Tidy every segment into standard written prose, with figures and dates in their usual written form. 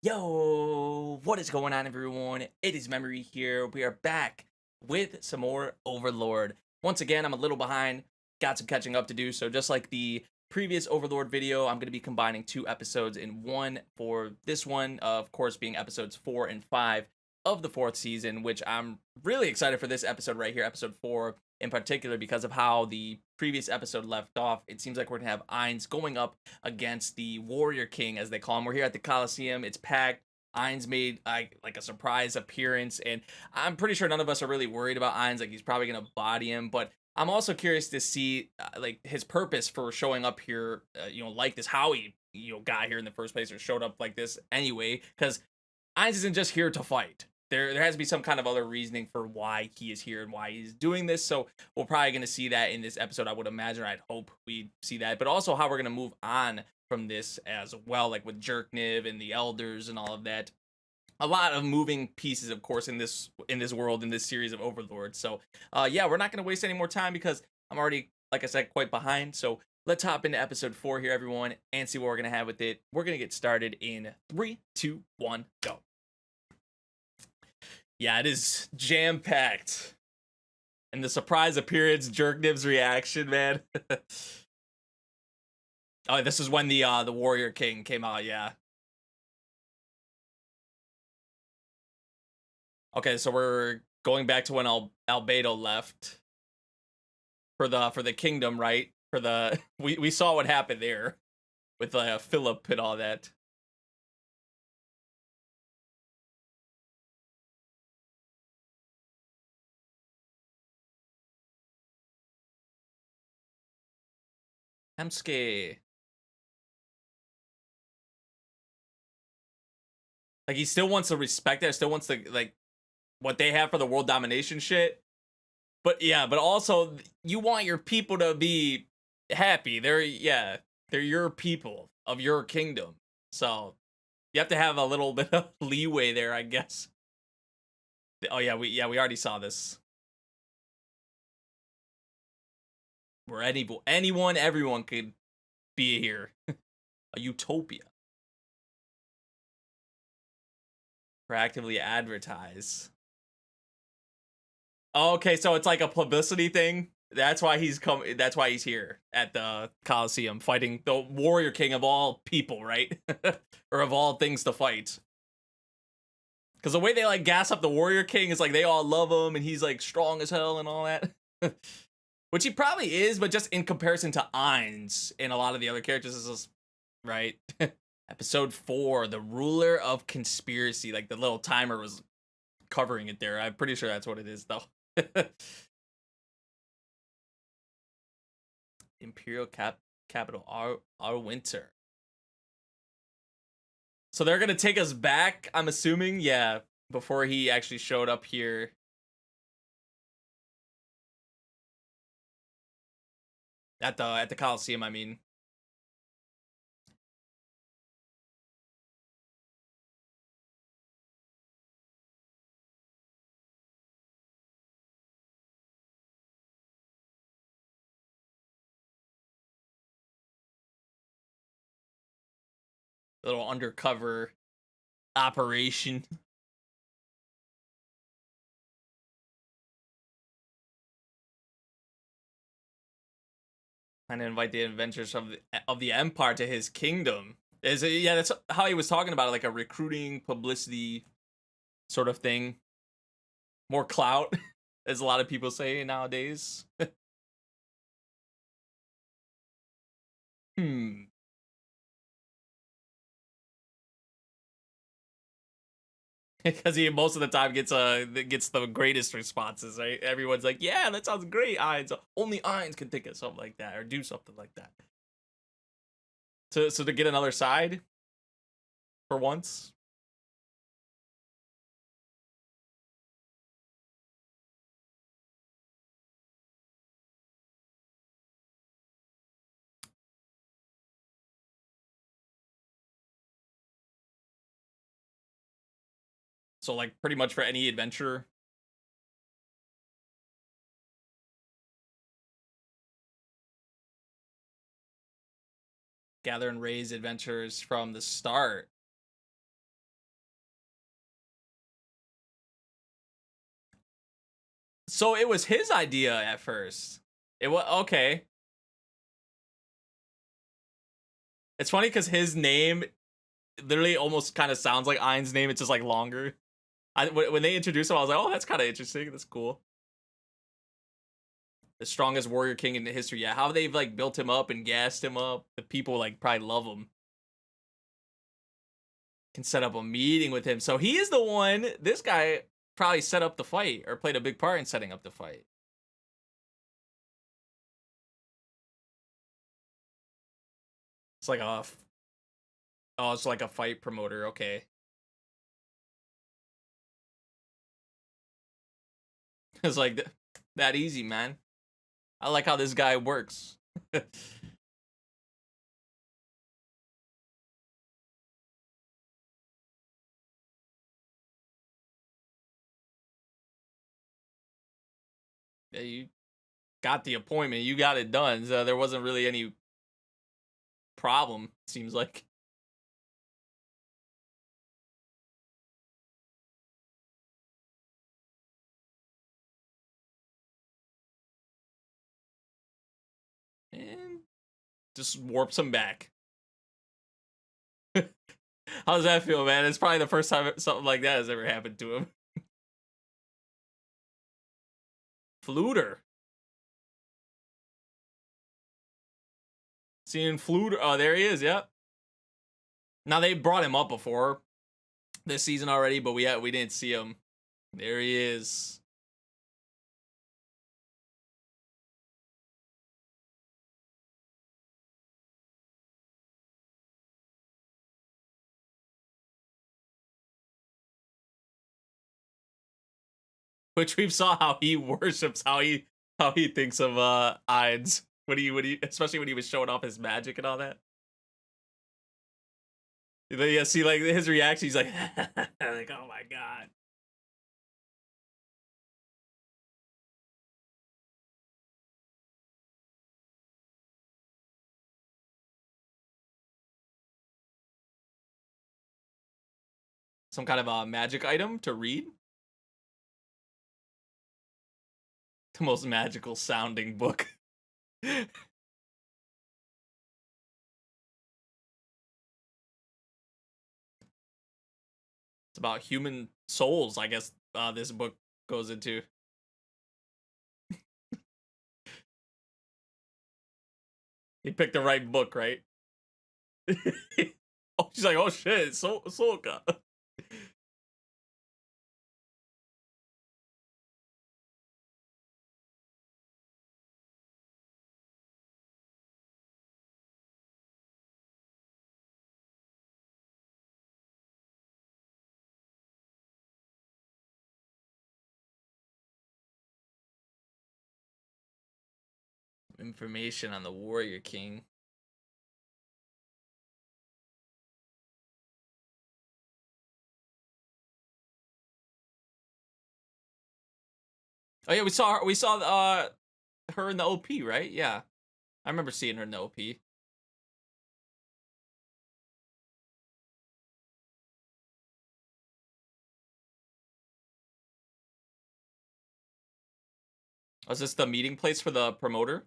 Yo, what is going on, everyone? It is Memory here. We are back with some more Overlord. Once again, I'm a little behind, got some catching up to do. So, just like the previous Overlord video, I'm going to be combining two episodes in one for this one, of course, being episodes 4 and 5 of the fourth season, which I'm really excited for this episode right here, episode 4 in particular, because of how the previous episode left off. It seems like we're going to have Ainz going up against the Warrior King, as they call him. We're here at the Coliseum. It's packed. Ainz made like a surprise appearance, and I'm pretty sure none of us are really worried about Ainz. Like, he's probably gonna body him, but I'm also curious to see like his purpose for showing up here. Like this, how he got here in the first place or showed up like this anyway. Because Ainz isn't just here to fight. There has to be some kind of other reasoning for why he is here and why he's doing this. So we're probably going to see that in this episode, I would imagine. I'd hope we see that. But also how we're going to move on from this as well, like with Jerkniv and the Elders and all of that. A lot of moving pieces, of course, in this world, in this series of Overlord. So yeah, we're not going to waste any more time because I'm already, like I said, quite behind. So let's hop into episode 4 here, everyone, and see what we're going to have with it. We're going to get started in 3, 2, 1, go. Yeah, it is jam-packed. And the surprise appearance, Jerkniv's reaction, man. Oh, this is when the Warrior King came out, yeah. Okay, so we're going back to when Albedo left for the kingdom, right? For the we saw what happened there with Philip and all that. I'm scared. Like, he still wants to respect it, still wants to, like, what they have for the world domination shit. But yeah, but also you want your people to be happy. They're your people of your kingdom. So you have to have a little bit of leeway there, I guess. Oh yeah, we already saw this. Where everyone could be here. A utopia. Proactively advertise. Okay, so it's like a publicity thing. That's why he's here at the Coliseum fighting the Warrior King of all people, right? Or of all things to fight. Because the way they like gas up the Warrior King is like they all love him and he's like strong as hell and all that. Which he probably is, but just in comparison to Ainz and a lot of the other characters, is just, right? Episode 4, the ruler of conspiracy. Like the little timer was covering it there. I'm pretty sure that's what it is, though. Imperial capital, our winter. So they're gonna take us back, I'm assuming, yeah, before he actually showed up here. At the Coliseum, I mean. Little undercover operation. Trying to invite the adventurers of the Empire to his kingdom. Yeah, that's how he was talking about it, like a recruiting publicity sort of thing. More clout, as a lot of people say nowadays. Hmm. Because he most of the time gets the greatest responses, right? Everyone's like, "Yeah, that sounds great, Ainz. Only Ainz can think of something like that or do something like that." So to get another side for once. So like pretty much for any adventure. Gather and raise adventures from the start. So it was his idea at first. It was okay. It's funny because his name literally almost kind of sounds like Ainz's name. It's just like longer. When they introduced him, I was like, oh, that's kind of interesting. That's cool. The strongest warrior king in the history. Yeah, how they've like built him up and gassed him up. The people like probably love him. Can set up a meeting with him. So he is the one. This guy probably set up the fight or played a big part in setting up the fight. It's like a oh, it's like a fight promoter. Okay. It's like that easy, man. I like how this guy works. Yeah, you got the appointment. You got it done. So there wasn't really any problem, seems like. And just warps him back. How does that feel, man? It's probably the first time something like that has ever happened to him. Fluter. Seeing Fluter. Oh, there he is. Yep. Now they brought him up before this season already, but we didn't see him. There he is. Which we saw how he worships, how he thinks of Ainz when he especially when he was showing off his magic and all that. Yeah, see like his reaction, he's like, like, oh my god. Some kind of a magic item to read. The most magical sounding book. It's about human souls, I guess this book goes into. He picked the right book, right? Oh, she's like, oh shit, Soka. Information on the Warrior King. Oh yeah, we saw her in the OP, right? Yeah. I remember seeing her in the OP. Was this the meeting place for the promoter?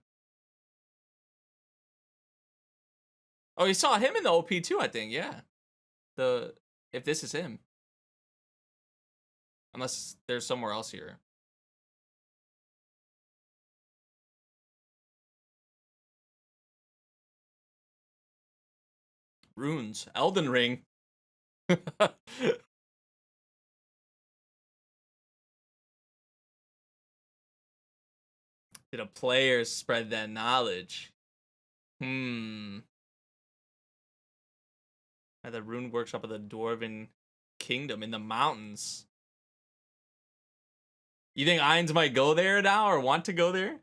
Oh, you saw him in the OP too, I think, yeah. If this is him. Unless there's somewhere else here. Runes. Elden Ring. Did a player spread that knowledge? At the rune workshop of the Dwarven Kingdom in the mountains. You think Ainz might go there now or want to go there?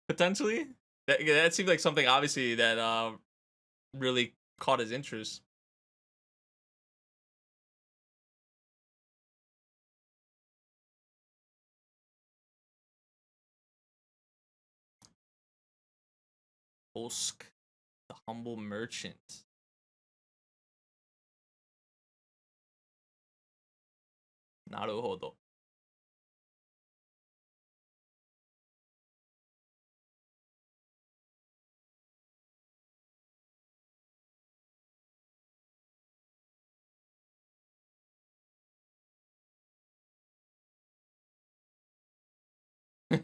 Potentially? That seems like something obviously that really caught his interest. Osk, the humble merchant. Naruhodo.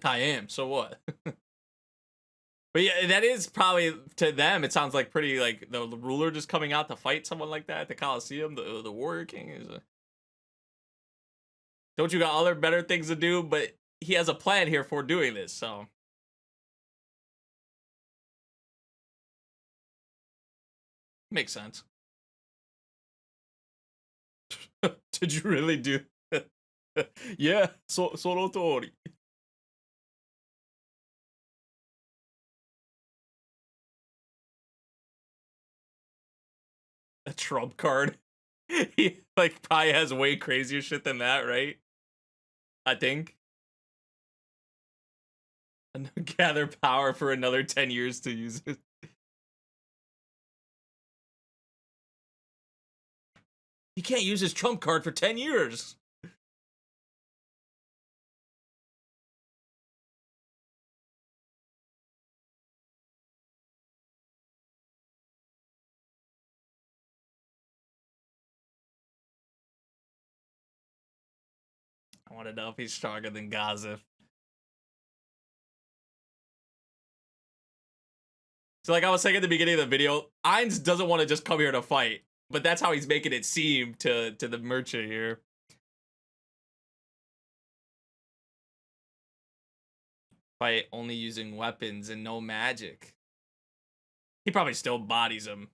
I am. So what? But yeah, that is probably to them. It sounds like pretty like the ruler just coming out to fight someone like that at the Coliseum. The Warrior King is. Don't you got other better things to do? But he has a plan here for doing this. So makes sense. Did you really do? Yeah, solo tori. A trump card. He like probably has way crazier shit than that, right? I think. And gather power for another 10 years to use it. He can't use his trump card for 10 years. I want to know if he's stronger than Gauthier. So like I was saying at the beginning of the video, Ainz doesn't want to just come here to fight. But that's how he's making it seem to the merchant here. Fight only using weapons and no magic. He probably still bodies him.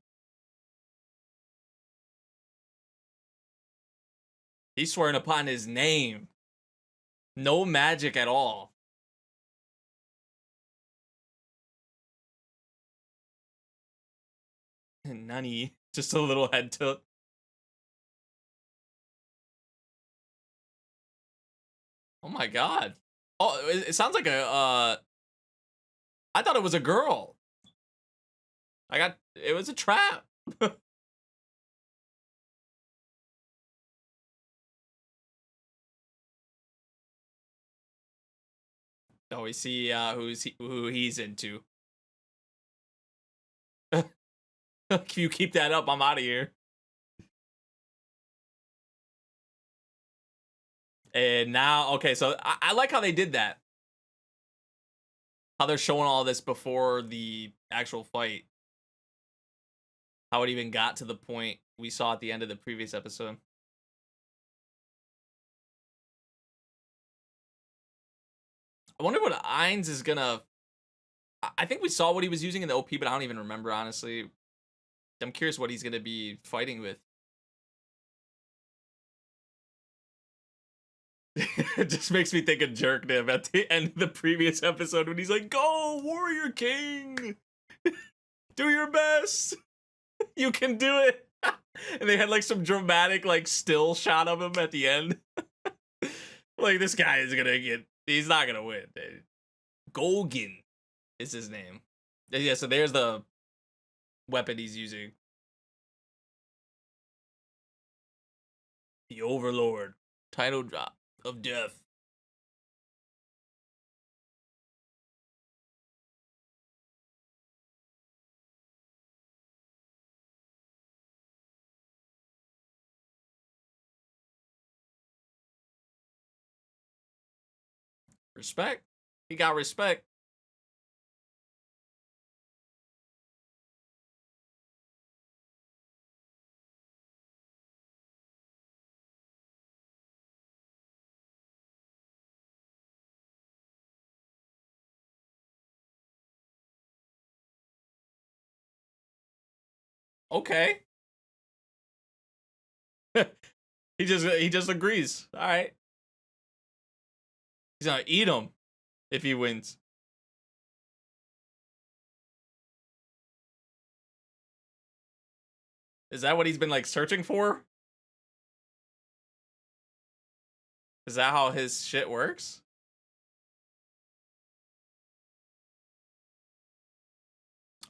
He's swearing upon his name. No magic at all. Nani. Just a little head tilt. Oh my god. Oh, it sounds like a, I thought it was a girl. It was a trap. Oh, we see who he's into. If you keep that up, I'm out of here. And now, okay, so I like how they did that. How they're showing all this before the actual fight. How it even got to the point we saw at the end of the previous episode. I wonder what Ainz is gonna... I think we saw what he was using in the OP, but I don't even remember, honestly. I'm curious what he's gonna be fighting with. It just makes me think of Jerknim at the end of the previous episode when he's like, "Go, Warrior King! Do your best! You can do it!" And they had like some dramatic like still shot of him at the end. Like, this guy is gonna get... He's not gonna win. Golgin is his name. Yeah, so there's the weapon he's using. The Overlord. Title drop of death. Respect. He got respect. Okay. He just agrees. All right. He's gonna eat him if he wins. Is that what he's been like searching for? Is that how his shit works?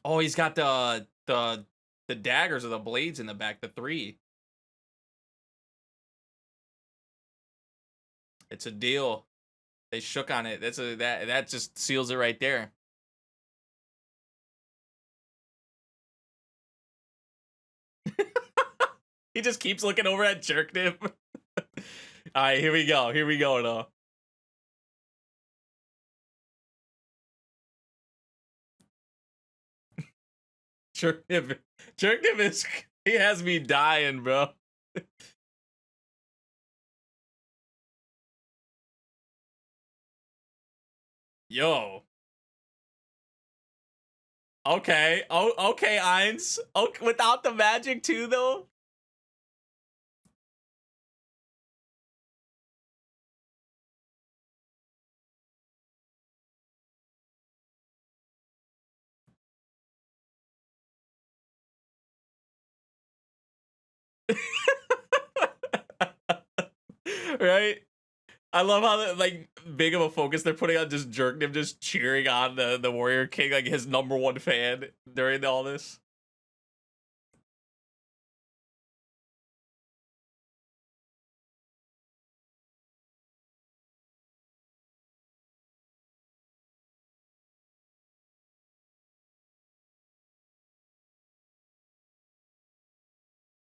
Oh, he's got the daggers or the blades in the back, the 3. It's a deal. They shook on it. That just seals it right there. He just keeps looking over at Jerknim. All right, here we go. Here we go, though. Jerkniv is, he has me dying, bro. Yo. Okay. Oh, okay, Ainz. Okay, without the magic too, though. Right? I love how like big of a focus they're putting on just Jerkniv just cheering on the Warrior King, like his #1 fan during all this.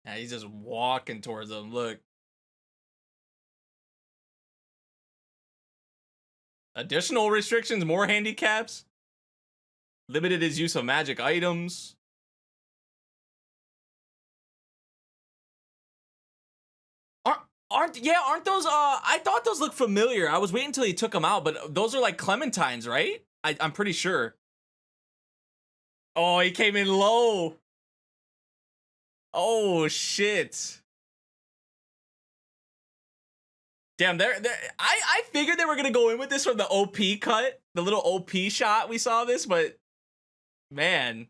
Yeah, he's just walking towards them. Look. Additional restrictions, more handicaps. Limited his use of magic items. Aren't those I thought those looked familiar. I was waiting until he took them out, but those are like Clementines, right? I'm pretty sure. Oh, he came in low. Oh shit. Damn, I figured they were gonna go in with this from the OP cut, the little OP shot we saw this, but man.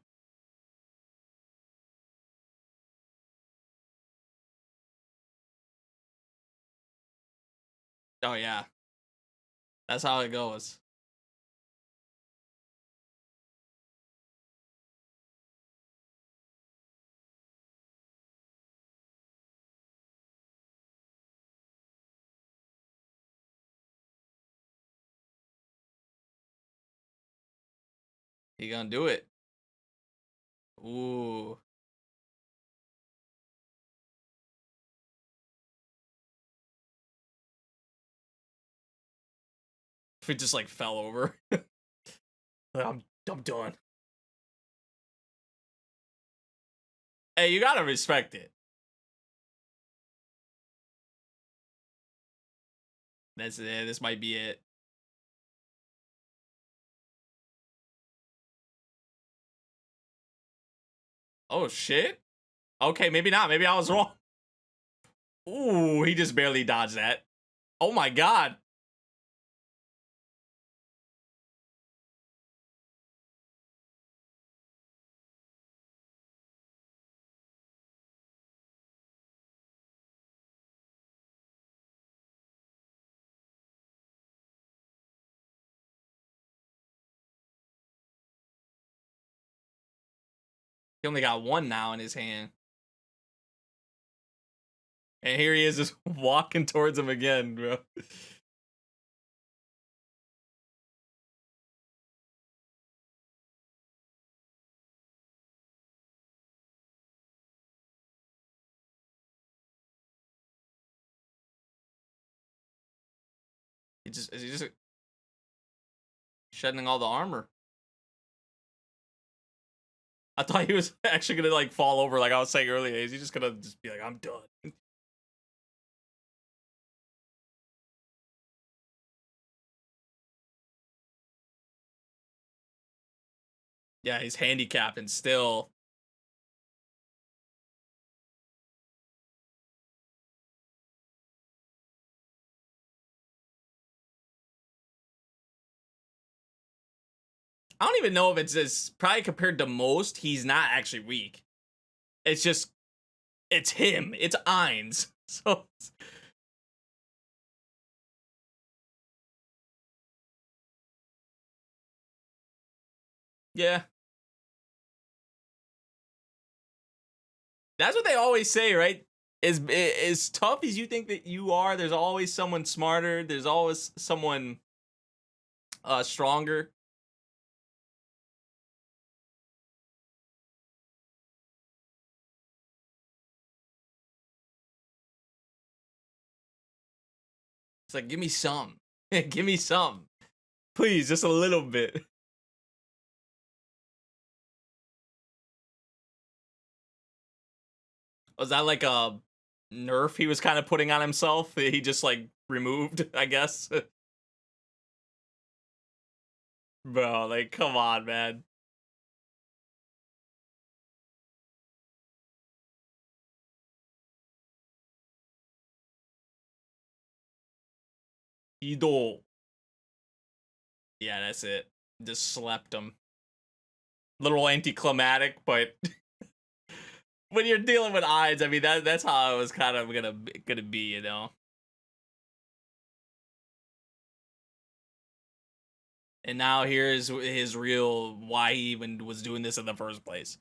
Oh yeah. That's how it goes. He gonna do it. Ooh. If it just like fell over. I'm done. Hey, you gotta respect it. That's it. This might be it. Oh shit. Okay, maybe not. Maybe I was wrong. Ooh, he just barely dodged that. Oh my god. He only got one now in his hand. And here he is just walking towards him again, bro. Is he just shedding all the armor? I thought he was actually gonna like fall over like I was saying earlier. Is he just gonna just be like, I'm done? Yeah, he's handicapped and still. I don't even know if it's probably compared to most, he's not actually weak. It's just, it's him. It's Ainz. So, yeah. That's what they always say, right? As tough as you think that you are, there's always someone smarter. There's always someone stronger. It's like, give me some. Give me some. Please, just a little bit. Was that like a nerf he was kind of putting on himself? He just like removed, I guess. Bro, like, come on, man. Ido. Yeah, that's it. Just slept him. Little anticlimactic, but when you're dealing with Ainz, I mean that's how I was kind of gonna be, you know. And now here's his real why he even was doing this in the first place.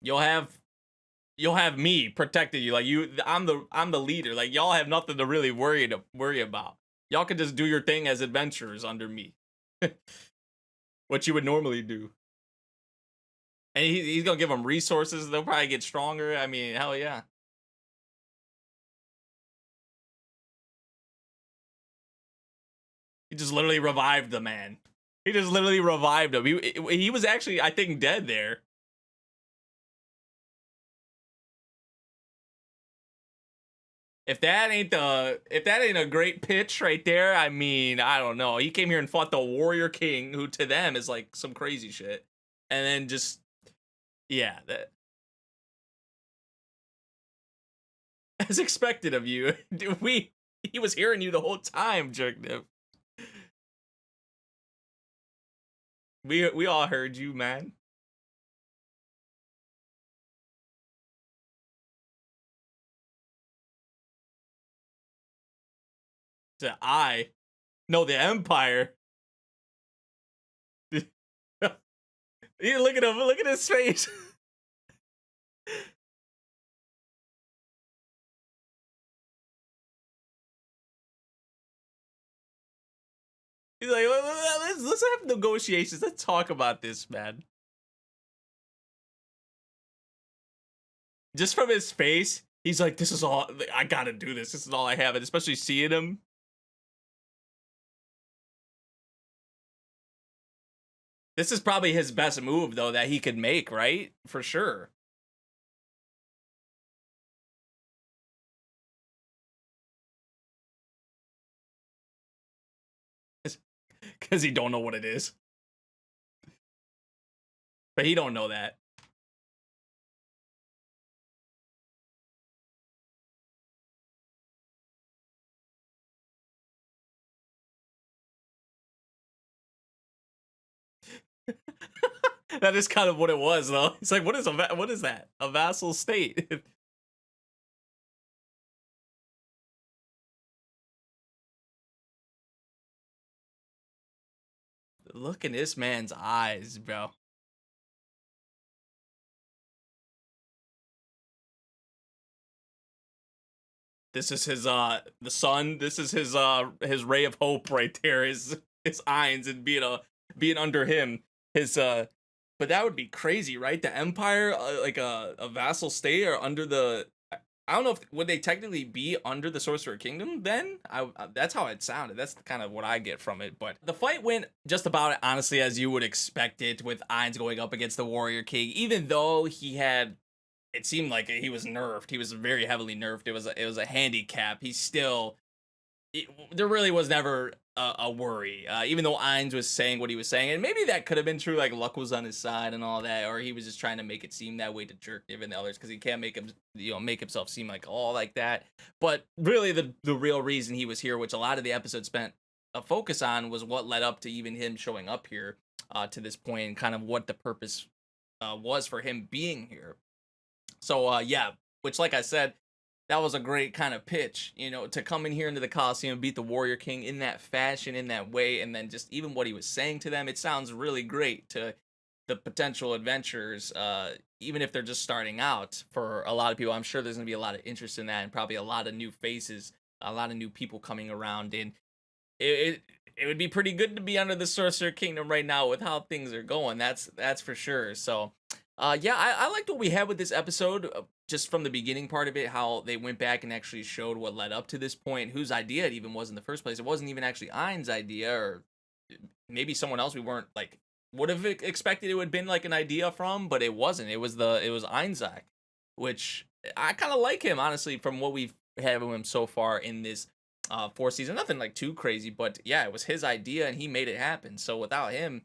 You'll have me protecting you. Like I'm the leader. Like y'all have nothing to really worry about. Y'all can just do your thing as adventurers under me. What you would normally do. And he's gonna give them resources. They'll probably get stronger. I mean, hell yeah. He just literally revived the man. He just literally revived him. He was actually, I think, dead there. If that ain't a great pitch right there, I mean, I don't know. He came here and fought the Warrior King, who to them is like some crazy shit. And then just, yeah, that as expected of you. He was hearing you the whole time, Jerk. We all heard you, man. The I, no, the Empire. Yeah, look at him. Look at his face. He's like, let's have negotiations. Let's talk about this, man. Just from his face, he's like, this is all, I gotta do this. This is all I have. And especially seeing him. This is probably his best move, though, that he could make, right? For sure. Because he don't know what it is. But he don't know that. That is kind of what it was, though. It's like, what is that? A vassal state. Look in this man's eyes, bro. This is his the sun. This is his ray of hope right there. His Ainz and being under him. His but that would be crazy, right? The Empire, like a vassal state, or under the. I don't know if would they technically be under the Sorcerer Kingdom then. That's how it sounded. That's kind of what I get from it. But the fight went just about honestly as you would expect it, with Ainz going up against the Warrior King. Even though he had, it seemed like he was nerfed. He was very heavily nerfed. It was a handicap. He's still. There really was never a worry, even though Ainz was saying what he was saying, and maybe that could have been true. Like luck was on his side and all that, or he was just trying to make it seem that way to jerk given the others because he can't make him, make himself seem like all like that. But really, the real reason he was here, which a lot of the episode spent a focus on, was what led up to even him showing up here to this point, and kind of what the purpose was for him being here. So yeah, which like I said, that was a great kind of pitch, to come in here into the Coliseum, beat the Warrior King in that fashion, in that way, and then just even what he was saying to them, it sounds really great to the potential adventurers, even if they're just starting out. For a lot of people, I'm sure there's going to be a lot of interest in that, and probably a lot of new faces, a lot of new people coming around, and it would be pretty good to be under the Sorcerer Kingdom right now with how things are going, that's for sure. So yeah, I liked what we had with this episode. just from the beginning part of it, how they went back and actually showed what led up to this point, whose idea it even was in the first place. It wasn't even actually Ainz's idea, or maybe someone else we weren't like would have expected it would have been like an idea from, but it wasn't. It was Ainz, which I kind of like him, honestly, from what we've had with him so far in this fourth season. Nothing like too crazy, but yeah, it was his idea and he made it happen. So without him,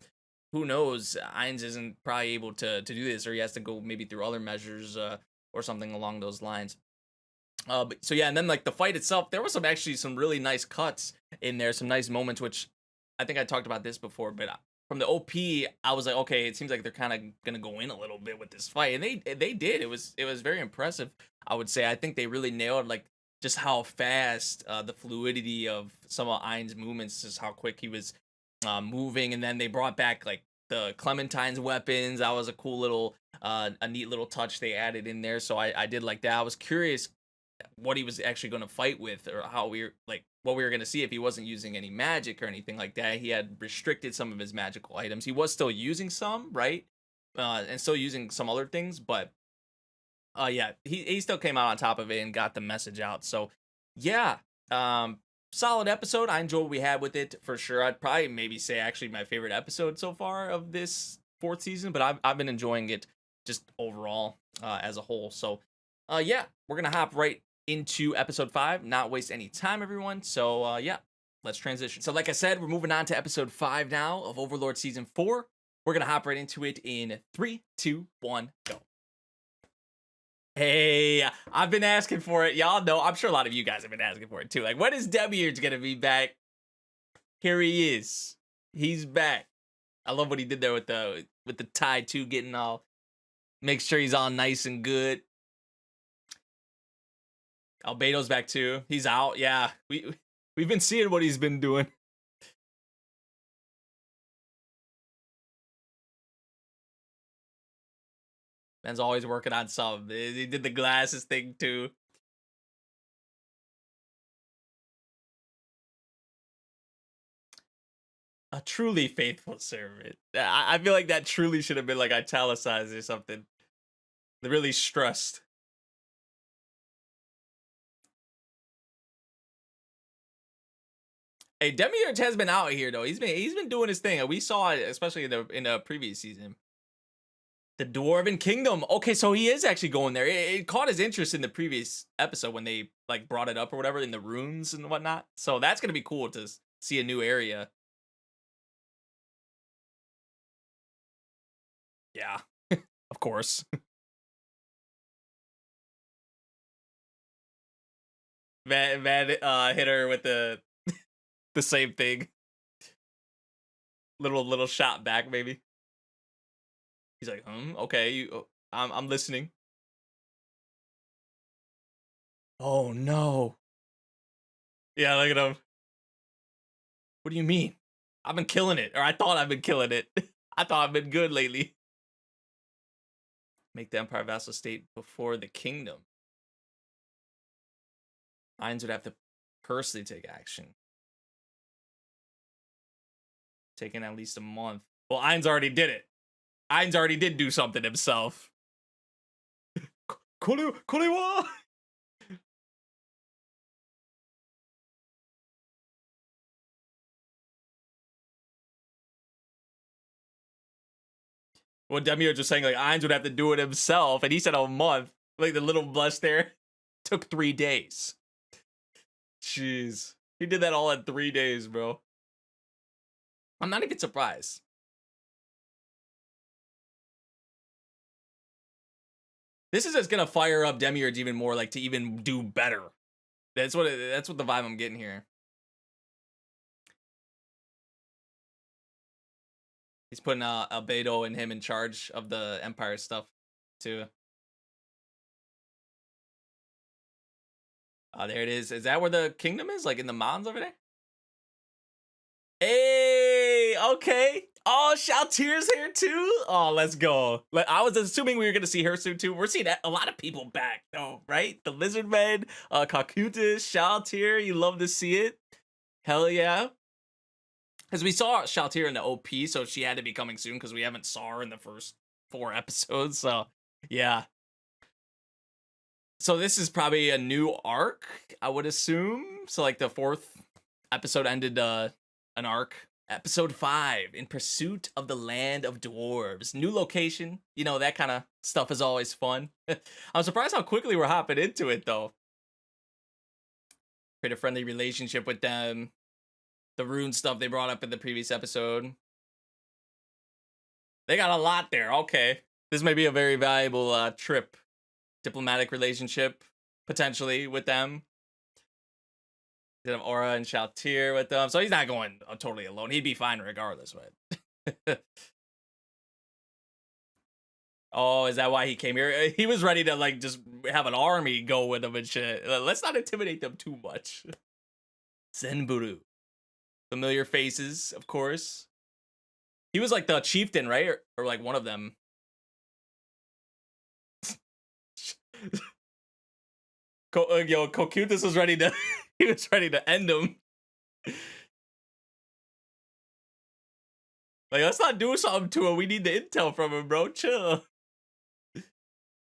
who knows? Ainz isn't probably able to do this, or he has to go maybe through other measures or something along those lines. So yeah, and then like the fight itself, there was some really nice cuts in there, some nice moments, which I think I talked about this before, but from the OP, I was like, okay, it seems like they're kind of gonna go in a little bit with this fight, and they did. It was very impressive, I would say. I think they really nailed like just how fast the fluidity of some of Ainz's movements, just how quick he was moving, and then they brought back like the Clementine's weapons. That was a cool little, a neat little touch they added in there. So I did like that. I was curious what he was actually going to fight with, or how what we were going to see if he wasn't using any magic or anything like that. He had restricted some of his magical items. He was still using some, right? And still using some other things, but yeah, he still came out on top of it and got the message out. So yeah, solid episode. I enjoyed what we had with it for sure. I'd probably maybe say actually my favorite episode so far of this fourth season, but I've been enjoying it just overall as a whole. So yeah, we're gonna hop right into episode 5, not waste any time, everyone. So yeah, let's transition. So like I said, we're moving on to episode 5 now of Overlord season 4. We're gonna hop right into it in 3, 2, 1, go. Hey, I've been asking for it. Y'all know, I'm sure a lot of you guys have been asking for it too. Like, when is Demiurge gonna be back? Here he is. He's back. I love what he did there with the tie too, getting all, make sure he's all nice and good. Albedo's back too. He's out. Yeah, we've been seeing what he's been doing. Man's always working on something. He did the glasses thing too. A truly faithful servant. I feel like that truly should have been like italicized or something. They're really stressed. Hey, Demiurge has been out here though. He's been doing his thing. We saw it, especially in the previous season. The Dwarven Kingdom. Okay, so he is actually going there. It caught his interest in the previous episode when they like brought it up or whatever in the runes and whatnot. So that's gonna be cool to see a new area. Yeah, of course. Van hit her with the same thing. Little shot back, maybe. He's like, okay, I'm listening. Oh no. Yeah, look at him. What do you mean? I've been killing it, or I thought I've been killing it. I thought I've been good lately. Make the Empire vassal state before the kingdom. Ainz would have to personally take action. Taking at least a month. Well, Ainz already did it. Ainz already did do something himself. Kuliwa! Well, Demiurge was saying like Ainz would have to do it himself, and he said a month. Like the little blush there took 3 days. Jeez, he did that all in 3 days, bro. I'm not even surprised. This is just gonna fire up Demiurge even more, like to even do better. That's what the vibe I'm getting here. He's putting Albedo and him in charge of the Empire stuff too. Oh, there it is. Is that where the kingdom is? Like in the mountains over there? Hey, okay. Oh, Shalltear's here too. Oh, let's go. I was assuming we were gonna see her soon too. We're seeing a lot of people back though, right? The Lizard Men, Kakutas, Shalltear. You love to see it. Hell yeah. Because we saw Shalltear in the OP, so she had to be coming soon because we haven't saw her in the first 4 episodes. So yeah. So this is probably a new arc, I would assume. So like the 4th episode ended an arc. Episode 5, In Pursuit of the Land of Dwarves. New location. You know, that kind of stuff is always fun. I'm surprised how quickly we're hopping into it, though. Create a friendly relationship with them. The rune stuff they brought up in the previous episode. They got a lot there. Okay. This may be a very valuable trip. Diplomatic relationship, potentially, with them. He's have Aura and Gauthier with them, so he's not going totally alone. He'd be fine regardless, right? Oh, is that why he came here? He was ready to like just have an army go with him and shit. Let's not intimidate them too much. Zenburu. Familiar faces, of course. He was like the chieftain, right? Or like one of them. Yo, Cocutus was ready to he was ready to end him. Like, let's not do something to him. We need the intel from him, bro. Chill.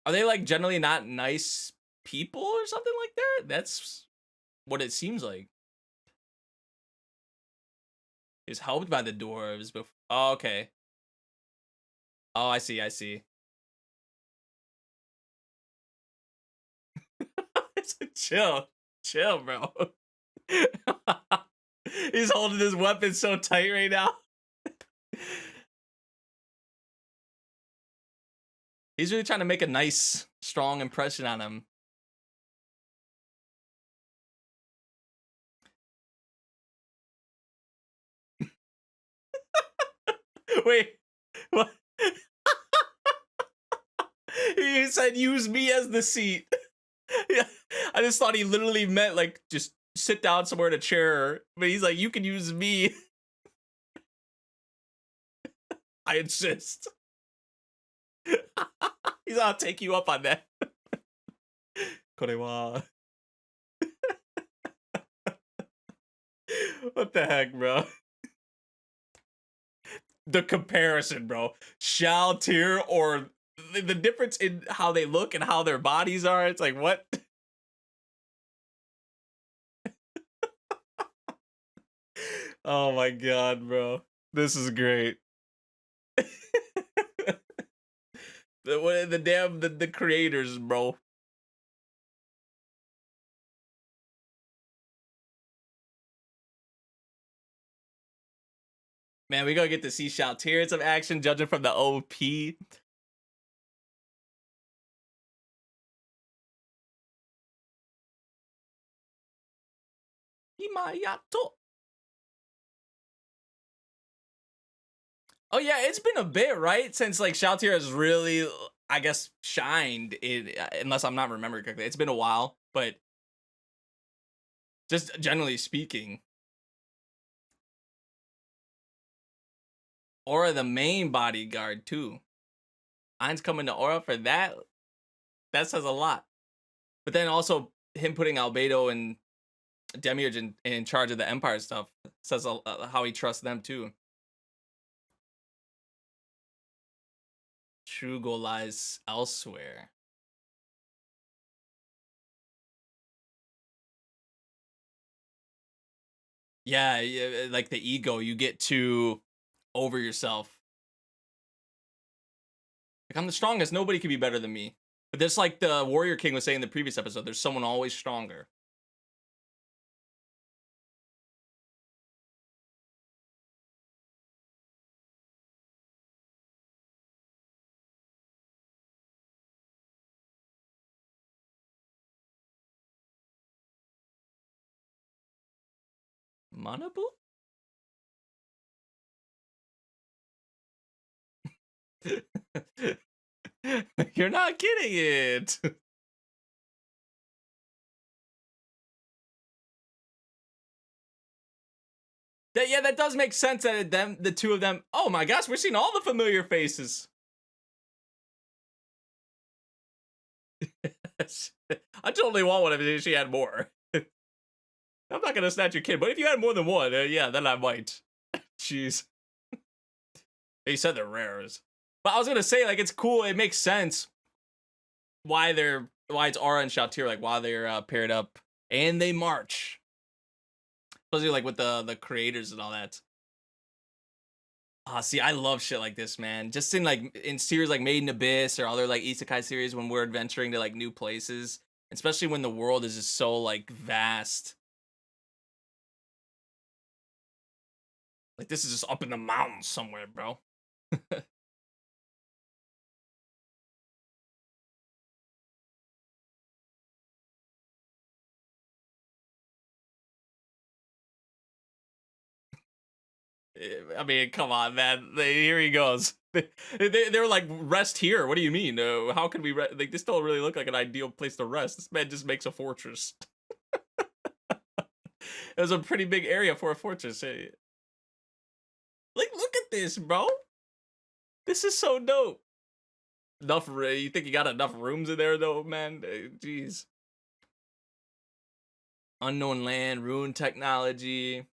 Are they like generally not nice people or something like that? That's what it seems like. He was helped by the dwarves before. Oh, okay. Oh, I see, I see. Chill, bro. He's holding his weapon so tight right now. He's really trying to make a nice, strong impression on him. Wait, what? He said use me as the seat. Yeah, I just thought he literally meant like just sit down somewhere in a chair, but he's like, you can use me. I insist. He's I'll take you up on that. Korewa. What the heck, bro? The comparison, bro. Gauthier or the difference in how they look and how their bodies are. It's like, what? Oh my god, bro. This is great. The creators, bro. Man, we gonna get to see Gauthier in some action, judging from the OP. Himayato. Oh yeah, it's been a bit, right? Since like Gauthier has really, I guess, shined in, unless I'm not remembering correctly. It's been a while, but just generally speaking. Aura the main bodyguard too. Ainz coming to Aura for that. That says a lot. But then also him putting Albedo and Demiurge in charge of the Empire stuff says how he trusts them too. True goal lies elsewhere. Yeah, like the ego, you get too over yourself. Like, I'm the strongest, nobody can be better than me. But just like the Warrior King was saying in the previous episode, there's someone always stronger. Manabu? You're not getting it. Yeah, that does make sense that the two of them. Oh my gosh, we're seeing all the familiar faces. I totally want one if she had more. I'm not gonna snatch your kid, but if you had more than one, yeah, then I might. Jeez. He said they're rares. But I was gonna say, like, it's cool, it makes sense why they're why it's Aura and Chautier, like while they're paired up and they march. Especially like with the creators and all that. Ah, see, I love shit like this, man. Just in like in series like Made in Abyss or other like isekai series when we're adventuring to like new places, especially when the world is just so like vast. Like this is just up in the mountains somewhere, bro. I mean, come on, man. Here he goes. They're like, rest here. What do you mean? How can we like this? Don't really look like an ideal place to rest. This man just makes a fortress. It was a pretty big area for a fortress. Like, look at this, bro. This is so dope. Enough. You think you got enough rooms in there, though, man? Jeez. Unknown land, rune technology.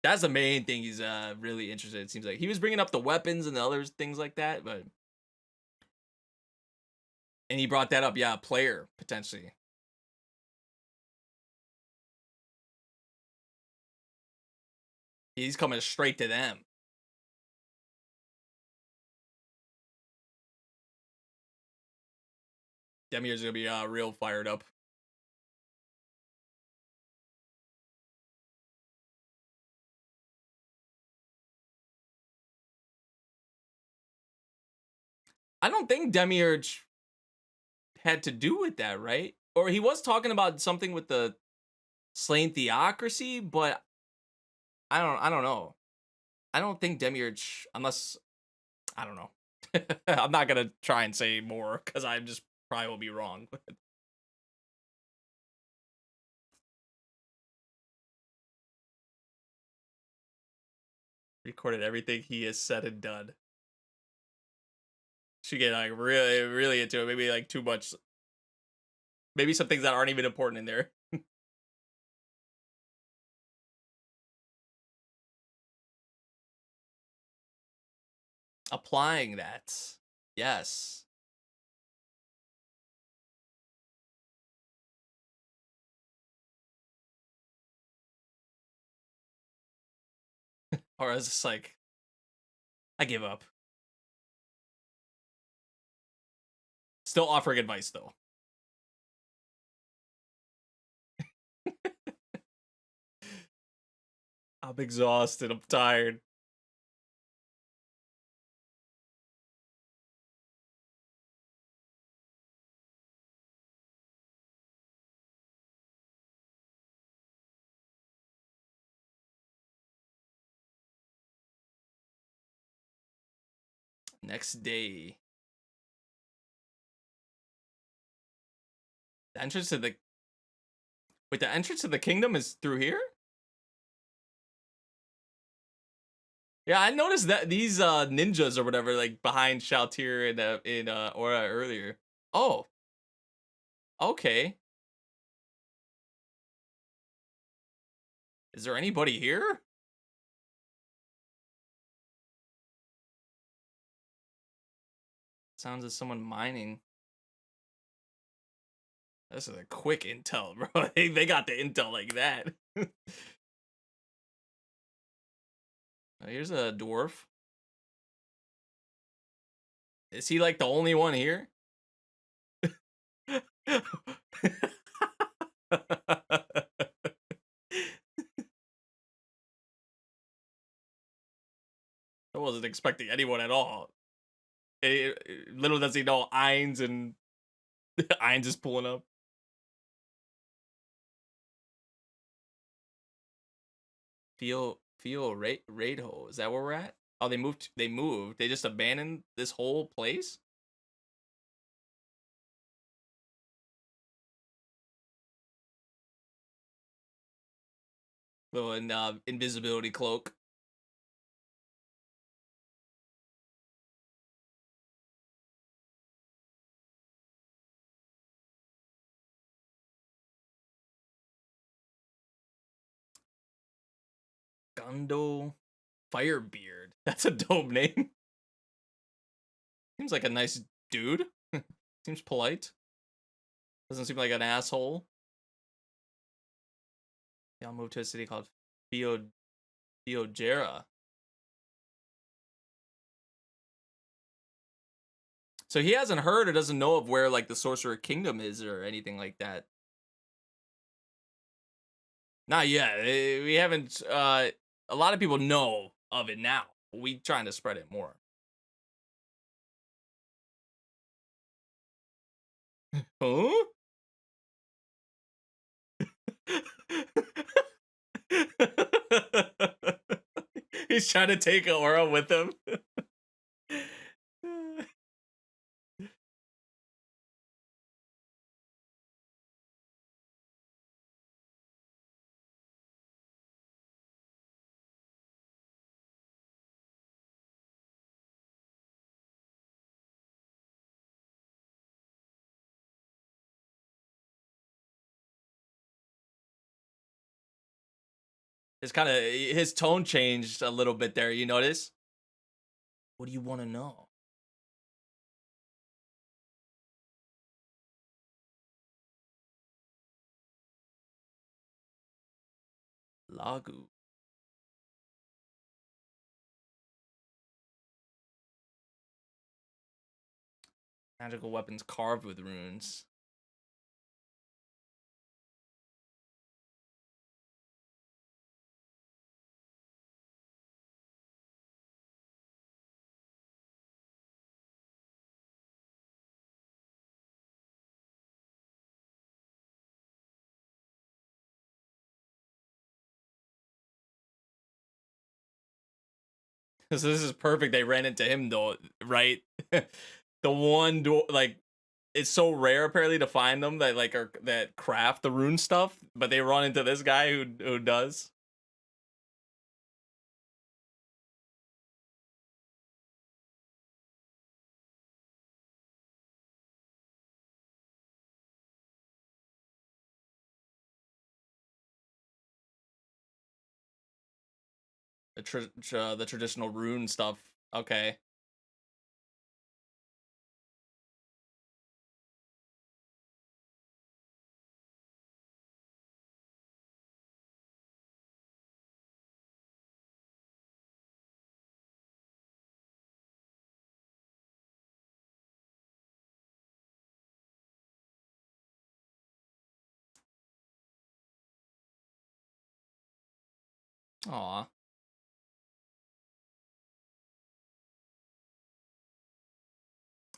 That's the main thing he's really interested in. It seems like he was bringing up the weapons and the other things like that, but and he brought that up. Yeah, player potentially. He's coming straight to them. Demir's gonna be real fired up. I don't think Demiurge had to do with that, right? Or he was talking about something with the slain theocracy, but I don't know. I don't think Demiurge, unless I don't know. I'm not gonna try and say more because I just probably will be wrong. Recorded everything he has said and done. Should get like really into it. Maybe like too much. Maybe some things that aren't even important in there. Applying that. Yes. Or is it's like, I give up. Still offering advice though. I'm exhausted. I'm tired. Next day. The entrance to the wait, the entrance to the kingdom is through here? Yeah, I noticed that these ninjas or whatever, like behind Chautier in Aura earlier. Oh, okay. Is there anybody here? Sounds of someone mining. This is a quick intel, bro. They got the intel like that. Here's a dwarf. Is he like the only one here? I wasn't expecting anyone at all. Little does he know Ainz and Ainz is pulling up. Feel Raidho. Is that where we're at? Oh, they moved. They moved. They just abandoned this whole place. Little invisibility cloak. Gundo Firebeard. That's a dope name. Seems like a nice dude. Seems polite. Doesn't seem like an asshole. Yeah, I'll move to a city called Theogera. So he hasn't heard or doesn't know of where like the Sorcerer Kingdom is or anything like that. Not yet. We haven't. A lot of people know of it now. We trying to spread it more. Huh? He's trying to take Aura with him. It's kind of his tone changed a little bit there. You notice? What do you want to know? Lagu. Magical weapons carved with runes. So this is perfect. They ran into him though, right? The one like it's so rare apparently to find them that like are that craft the rune stuff, but they run into this guy who does. The traditional rune stuff. Okay. Aw.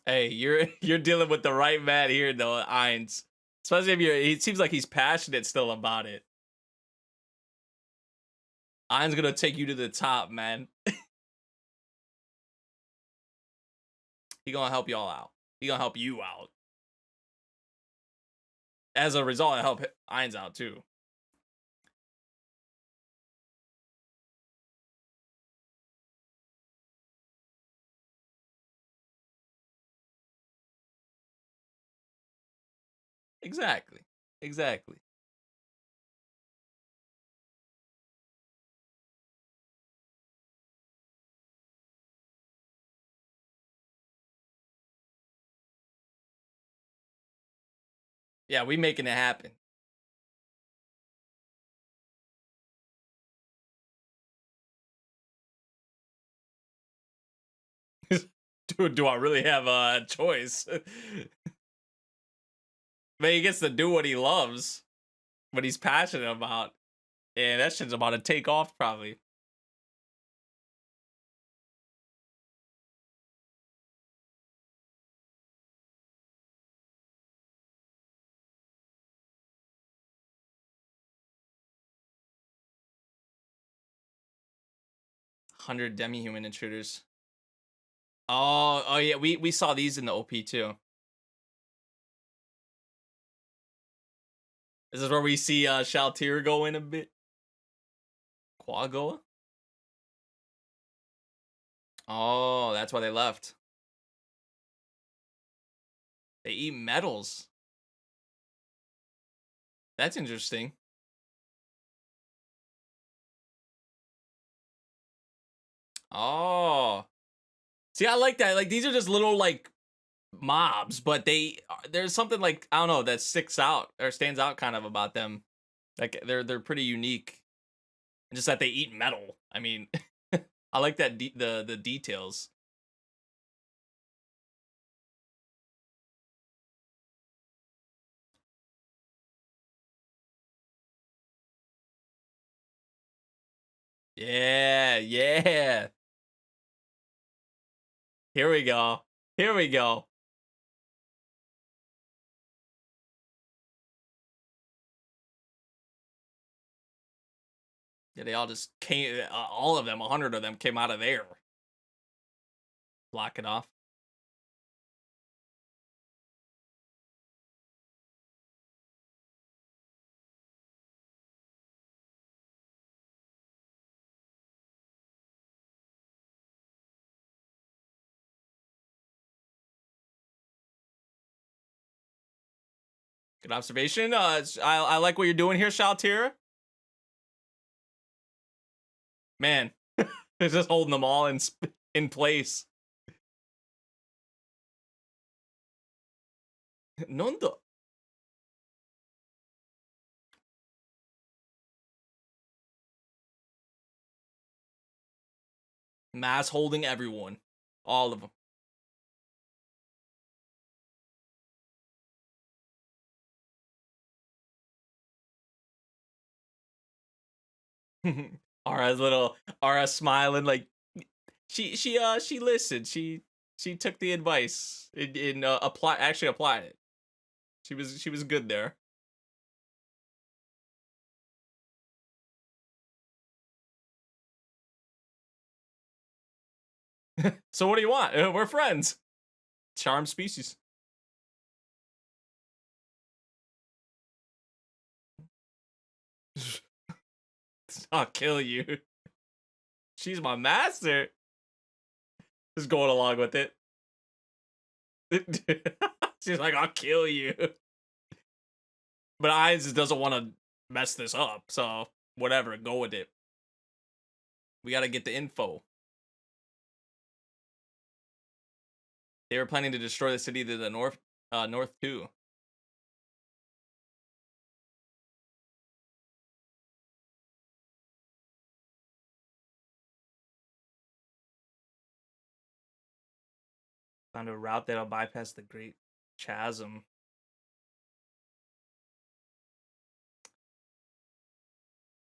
Hey, you're dealing with the right man here though, Ainz. Especially if he seems like he's passionate still about it. Ainz gonna take you to the top, man. He gonna help y'all out. He gonna help you out. As a result, I help Ainz out too. Exactly. Exactly. Yeah, we making it happen. Dude, do I really have a choice? But he gets to do what he loves, what he's passionate about. And that shit's about to take off probably. $100 demi-human intruders. Oh yeah, we saw these in the OP too. This is where we see Shaltir go in a bit. Quagoa? Oh, that's why they left. They eat metals. That's interesting. Oh. See, I like that. Like, these are just little, like, mobs, but there's something like, I don't know, that sticks out or stands out kind of about them. Like they're pretty unique, just that they eat metal. I mean, I like that the details. Yeah, yeah. Here we go. Here we go. Yeah, they all just came. All of them, 100 of them, came out of there. Block it off. Good observation. I like what you're doing here, Shaltir. Man, it's just holding them all in place. Nondo. Mass holding everyone. All of them. Ara smiling like she listened. She took the advice and actually applied it. She was good there. So what do you want? We're friends. Charm species. I'll kill you. She's my master. Just going along with it. She's like, I'll kill you. But Ainz just doesn't want to mess this up, so whatever, go with it. We gotta get the info. They were planning to destroy the city to the north too. Found a route that'll bypass the Great Chasm.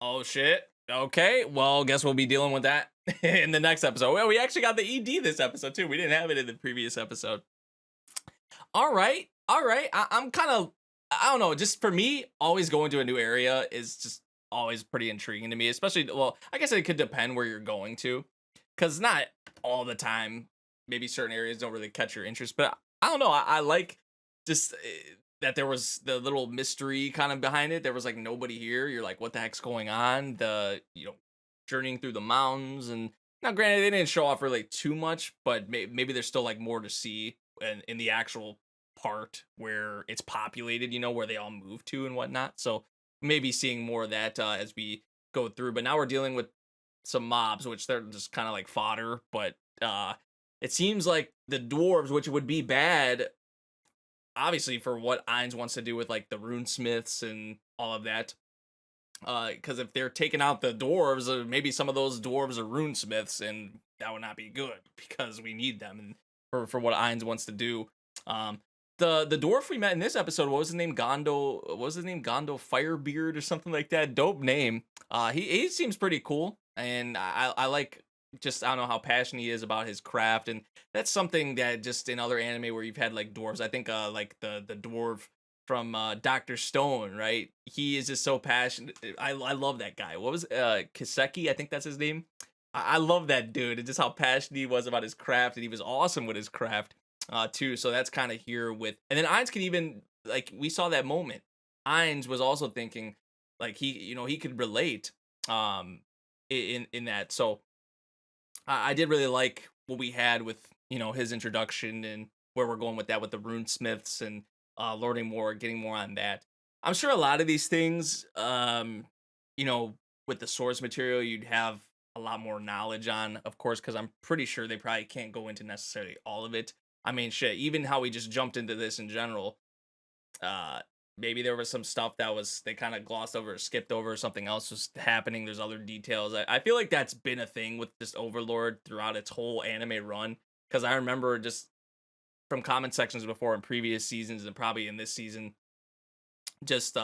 Oh shit. Okay, well, guess we'll be dealing with that in the next episode. Well, we actually got the ED this episode too. We didn't have it in the previous episode. All right, all right. I'm kind of, I don't know. Just for me, always going to a new area is just always pretty intriguing to me. Especially, well, I guess it could depend where you're going to, because not all the time. Maybe certain areas don't really catch your interest, but I don't know. I like just that there was the little mystery kind of behind it. There was like nobody here. You're like, what the heck's going on? Journeying through the mountains, and now granted they didn't show off really too much, but maybe there's still like more to see in the actual part where it's populated, where they all move to and whatnot. So maybe seeing more of that as we go through. But now we're dealing with some mobs, which they're just kind of like fodder. But it seems like the dwarves, which would be bad, obviously, for what Ainz wants to do with like the runesmiths and all of that. Because if they're taking out the dwarves, maybe some of those dwarves are runesmiths, and that would not be good because we need them and for what Ainz wants to do. The dwarf we met in this episode, what was his name? Gondo. What was his name? Gondo Firebeard or something like that. Dope name. He seems pretty cool, and I like, just, I don't know how passionate he is about his craft, and that's something that just in other anime where you've had like dwarves. I think like the dwarf from Dr. Stone, right? He is just so passionate. I love that guy. What was Kiseki? I think that's his name. I love that dude, and just how passionate he was about his craft, and he was awesome with his craft too. So that's kind of here with, and then Ainz can even, like, we saw that moment. Ainz was also thinking like he could relate in that. So I did really like what we had with his introduction and where we're going with that with the runesmiths and learning more, getting more on that. I'm sure a lot of these things, with the source material, you'd have a lot more knowledge on, of course, because I'm pretty sure they probably can't go into necessarily all of it. I mean, shit, even how we just jumped into this in general, uh, maybe there was some stuff that was they kind of glossed over or skipped over, something else was happening. There's other details. I feel like that's been a thing with just Overlord throughout its whole anime run. Because I remember just from comment sections before in previous seasons and probably in this season, just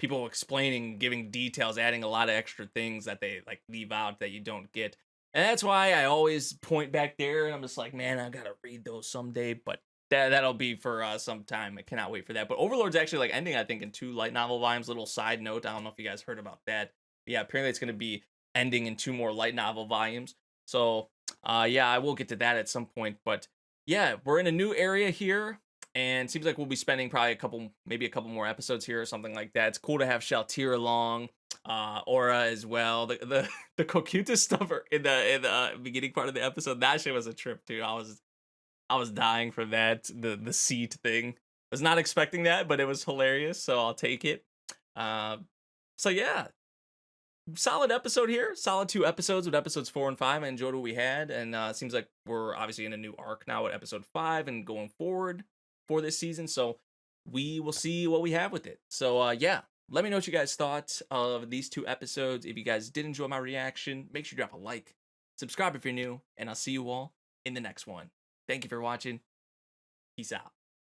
people explaining, giving details, adding a lot of extra things that they like leave out that you don't get. And that's why I always point back there and I'm just like, man, I gotta read those someday. But that'll be for some time. I cannot wait for that. But Overlord's actually like ending, I think, in 2 light novel volumes. Little side note, I don't know if you guys heard about that. But yeah, apparently it's gonna be ending in 2 more light novel volumes. So yeah, I will get to that at some point. But yeah, we're in a new area here, and seems like we'll be spending probably maybe a couple more episodes here or something like that. It's cool to have Shaltir along, Aura as well. The Cocutus stuff in the beginning part of the episode, that shit was a trip too. I was dying for that. The seat thing. Was not expecting that, but it was hilarious, so I'll take it. Uh, so yeah, solid episode here. Solid 2 episodes with episodes 4 and 5. I enjoyed what we had, and it seems like we're obviously in a new arc now at episode 5 and going forward for this season. So we will see what we have with it. So yeah, let me know what you guys thought of these 2 episodes. If you guys did enjoy my reaction, make sure you drop a like, subscribe if you're new, and I'll see you all in the next one. Thank you for watching. Peace out.